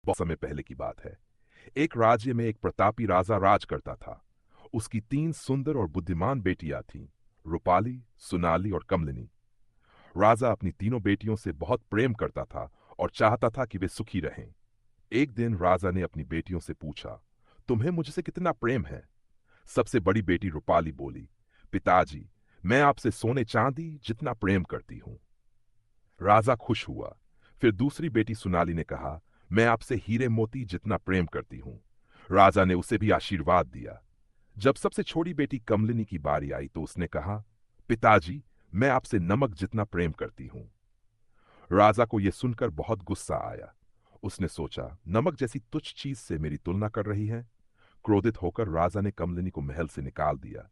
बहुत समय पहले की बात है। एक राज्य में एक प्रतापी राजा राज करता था। उसकी 3 सुंदर और बुद्धिमान बेटियां थीं, रूपाली, सुनाली और कमलिनी। राजा अपनी तीनों बेटियों से बहुत प्रेम करता था और चाहता था कि वे सुखी रहें। एक दिन राजा ने अपनी बेटियों से पूछा, तुम्हें मुझसे कितना प्रेम है? सबसे बड़ी बेटी रूपाली बोली, पिताजी, मैं आपसे सोने चांदी जितना प्रेम करती हूं। राजा खुश हुआ। फिर दूसरी बेटी सुनाली ने कहा, मैं आपसे हीरे मोती जितना प्रेम करती हूं। राजा ने उसे भी आशीर्वाद दिया। जब सबसे छोटी बेटी कमलिनी की बारी आई तो उसने कहा, पिताजी, मैं आपसे नमक जितना प्रेम करती हूं। राजा को यह सुनकर बहुत गुस्सा आया। उसने सोचा, नमक जैसी तुच्छ चीज से मेरी तुलना कर रही है। क्रोधित होकर राजा ने कमलिनी को महल से निकाल दिया।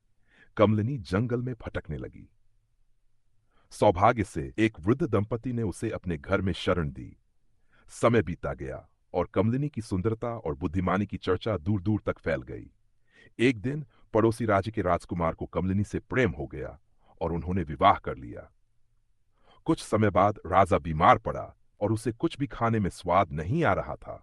कमलिनी जंगल में भटकने लगी। सौभाग्य से एक वृद्ध दंपति ने उसे अपने घर में शरण दी। समय बीता गया और कमलिनी की सुंदरता और बुद्धिमानी की चर्चा दूर दूर तक फैल गई। एक दिन पड़ोसी राज्य के राजकुमार को कमलिनी से प्रेम हो गया और उन्होंने विवाह कर लिया। कुछ समय बाद राजा बीमार पड़ा और उसे कुछ भी खाने में स्वाद नहीं आ रहा था।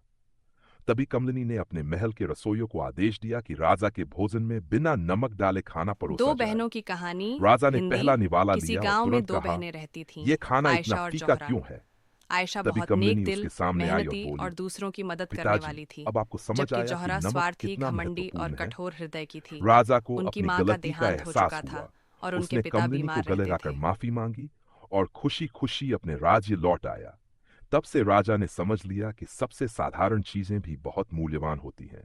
तभी कमलिनी ने अपने महल के रसोइयों को आदेश दिया कि राजा के भोजन में बिना नमक डाले खाना दो परोसा जाए। बहनों की कहानी। राजा ने हिंदी। पहला निवाला किसी लिया और गांव में तुरंत दो कहा, बहनें रहती थीं, यह खाना इतना आयशा और फीका जोहरा। क्यों है? आयशा तभी बहुत नेक कमलिनी दिल, उसके सामने आई और मेहनती बोली, और दूसरों की मदद करने पिताजी, वाली थी, अब आपको समझ जबकि आया कि जोहरा नमक स्वार्थी, कितना घमंडी और महत्वपूर्ण है। कठोर हृदय की थी। राजा को उनकी अपनी माँ का गलती का देहांत हो एहसास चुका था हुआ। और उनके उसने पिता कमलिनी को बीमार गले रहते लगाकर थे। माफी मांगी और खुशी खुशी अपने राज्य लौट आया। तब से राजा ने समझ लिया कि सबसे साधारण चीजें भी बहुत मूल्यवान होती हैं।